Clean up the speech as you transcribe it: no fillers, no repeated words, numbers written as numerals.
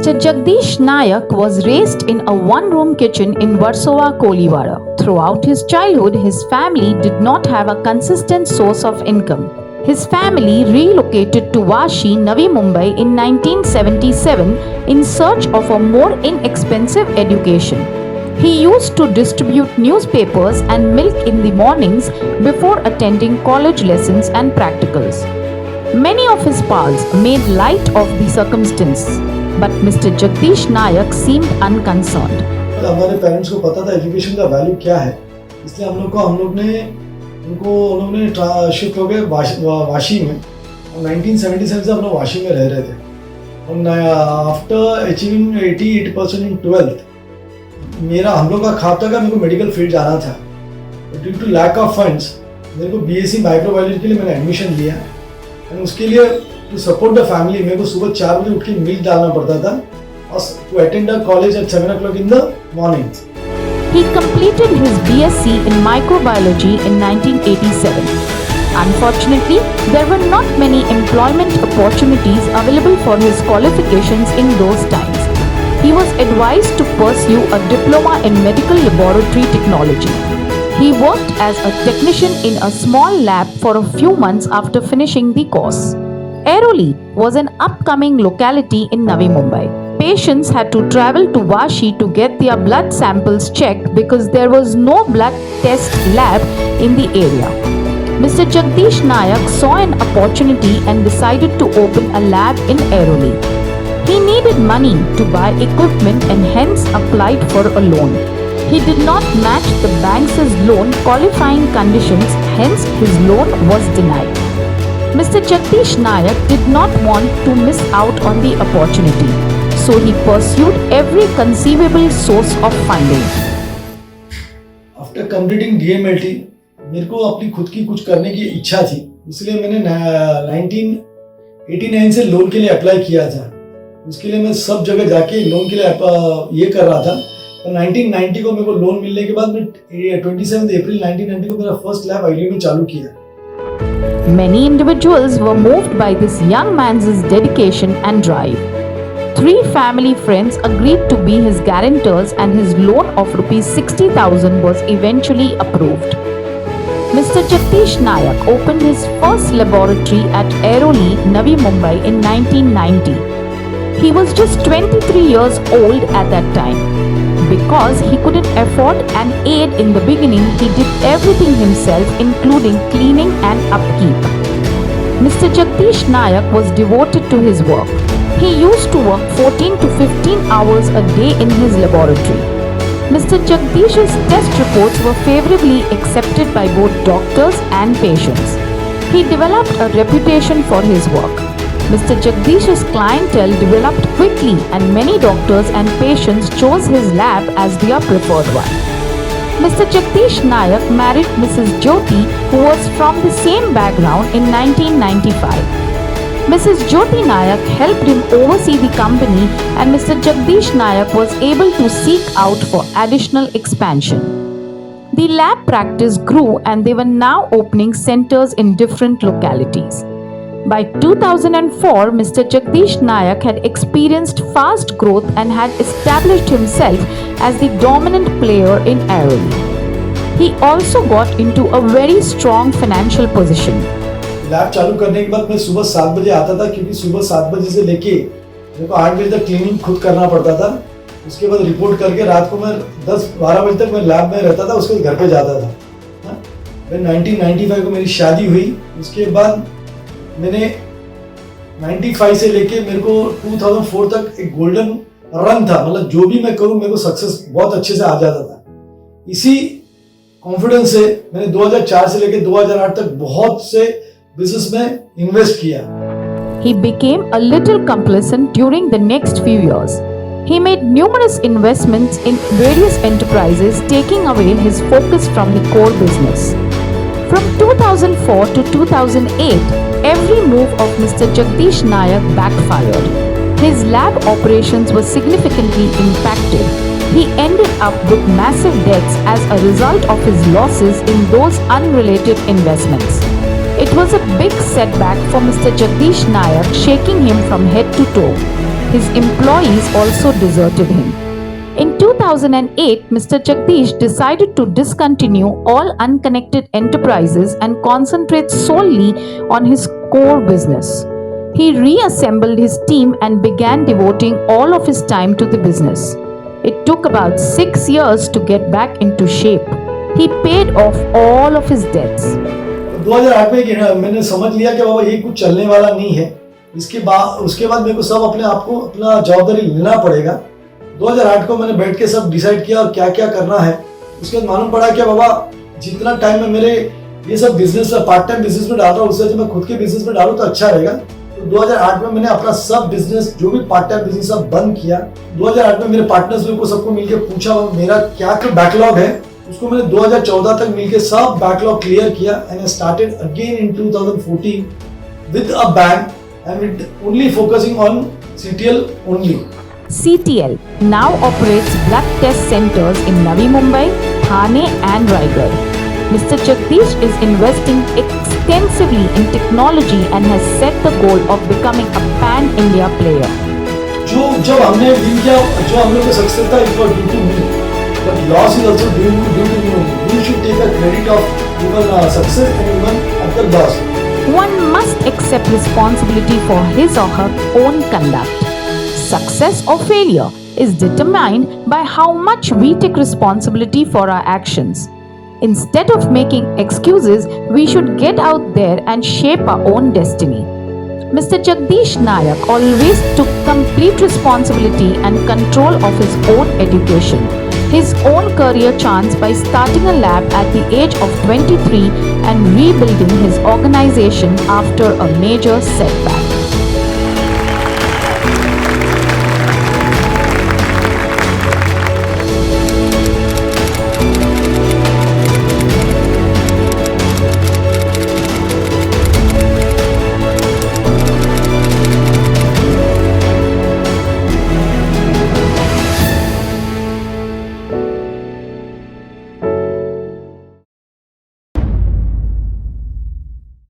Mr. Jagdish Nayak was raised in a one-room kitchen in Versova Koliwada. Throughout his childhood, his family did not have a consistent source of income. His family relocated to Vashi, Navi Mumbai in 1977 in search of a more inexpensive education. He used to distribute newspapers and milk in the mornings before attending college lessons and practicals. Many of his pals made light of the circumstance, but Mr. Jagdish Nayak seemed unconcerned. हमारे parents को पता था education का value क्या है, इसलिए हम लोग ने शिफ्ट हो गए वाशी में। 1977 से हम लोग वाशी में रह रहे थे। और आफ्टर अचीविंग 88% इन 12th हम लोग का ख्वाब था कि मेरे को मेडिकल फील्ड जाना था। Due to lack of funds मेरे को बीएससी माइक्रोबायोलॉजी के लिए मैंने एडमिशन लिया। एंड उसके लिए टू सपोर्ट द फैमिली मेरे को सुबह 4 बजे उठ के मिल्क डालना पड़ता था और to attend the college at 7 o'clock in the morning. He completed his BSc in microbiology in 1987. Unfortunately, there were not many employment opportunities available for his qualifications in those times. He was advised to pursue a diploma in medical laboratory technology. He worked as a technician in a small lab for a few months after finishing the course. Airoli was an upcoming locality in Navi Mumbai. Patients had to travel to Vashi to get their blood samples checked because there was no blood test lab in the area. Mr. Jagdish Nayak saw an opportunity and decided to open a lab in Airoli. He needed money to buy equipment and hence applied for a loan. He did not match the bank's loan qualifying conditions, hence his loan was denied. Mr. Jagdish Nayak did not want to miss out on the opportunity, so he pursued every conceivable source of funding. After completing DMLT, मेरे को अपनी खुद की कुछ करने की इच्छा थी, इसलिए मैंने 1989 से लोन के लिए अप्लाई किया था। उसके लिए मैं सब जगह जाके लोन के लिए ये कर रहा था। 1990 को मेरे को लोन मिलने के बाद मैं 27 अप्रैल 1990 को मेरा फर्स्ट लैब आईडी में चालू किया। Many individuals were moved by this young man's dedication and drive. 3 family friends agreed to be his guarantors and his loan of rupees 60,000 was eventually approved. Mr. Jagdish Nayak opened his first laboratory at Airoli, Navi Mumbai in 1990. He was just 23 years old at that time. Because he couldn't afford an aide in the beginning, he did everything himself, including cleaning and upkeep. Mr. Jagdish Nayak was devoted to his work. He used to work 14 to 15 hours a day in his laboratory. Mr. Jagdish's test reports were favorably accepted by both doctors and patients. He developed a reputation for his work. Mr. Jagdish's clientele developed quickly and many doctors and patients chose his lab as their preferred one. Mr. Jagdish Nayak married Mrs. Jyoti, who was from the same background, in 1995. Mrs. Jyoti Nayak helped him oversee the company and Mr. Jagdish Nayak was able to seek out for additional expansion. The lab practice grew and they were now opening centers in different localities. By 2004, Mr. Jagdish Nayak had experienced fast growth and had established himself as the dominant player in Airoli. He also got into a very strong financial position. Lab चालू करने के बाद मैं सुबह 7 बजे आता था, क्योंकि सुबह 7 बजे से लेके मेरे को 8 बजे तक क्लीनिंग खुद करना पड़ता था। उसके बाद रिपोर्ट करके रात को मैं 10-12 बजे तक मैं लैब में रहता था, उसके बाद घर पे जाता था। फिर 1995 को मेरी शादी हुई। उसके बाद मैंने 95 से लेके मेरे को 2004 तक एक गोल्डन रन था, मतलब जो भी मैं करूं मेरे को सक्सेस बहुत अच्छे से आ जाता था। इसी कॉन्फिडेंस से मैंने 2004 से लेके 2008 तक बहुत से बिजनेस में इन्वेस्ट किया। He became a little complacent during the next few years. He made numerous investments in various enterprises, taking away his focus from the core business. From 2004 to 2008, every move of Mr. Jagdish Nayak backfired. His lab operations were significantly impacted. He ended up with massive debts as a result of his losses in those unrelated investments. It was a big setback for Mr. Jagdish Nayak, shaking him from head to toe. His employees also deserted him. In 2008, Mr. Jagdish decided to discontinue all unconnected enterprises and concentrate solely on his core business. He reassembled his team and began devoting all of his time to the business. It took about 6 years to get back into shape. He paid off all of his debts. 2008 में मैंने समझ लिया कि बाबा ये कुछ चलने वाला नहीं है। उसके बाद मेरे को सब अपने आप को अपना जवाबदारी लेना पड़ेगा। 2008 को मैंने बैठ के सब डिसाइड किया और क्या क्या करना है। उसके बाद मालूम पड़ा कि बाबा जितना टाइम में मेरे ये सब बिजनेस पार्ट टाइम बिजनेस में डाल रहा हूँ उससे मैं खुद के बिजनेस में डालूँ तो अच्छा रहेगा। तो 2008 में मैंने अपना सब बिजनेस जो भी पार्ट टाइम बिजनेस सब बंद किया। 2008 में मेरे पार्टनर्स को सबको मिलकर पूछा मेरा क्या बैकलॉग है, उसको मैंने 2014 तक मिलकर सब बैकलॉग क्लियर किया and I started again in 2014 with a bang and with only focusing on CTL only. CTL now operates blood test centers in Navi Mumbai, Thane and Raigad. Mr. Jagdish is investing extensively in technology and has set the goal of becoming a pan-India player. जब हमने deal किया, जो हम लोग का success था, it was due to me. But loss is also due to me. You should take a credit of even success and even of the loss. One must accept responsibility for his or her own conduct. Success or failure is determined by how much we take responsibility for our actions. Instead of making excuses, we should get out there and shape our own destiny. Mr. Jagdish Nayak always took complete responsibility and control of his own education, his own career chance by starting a lab at the age of 23 and rebuilding his organization after a major setback.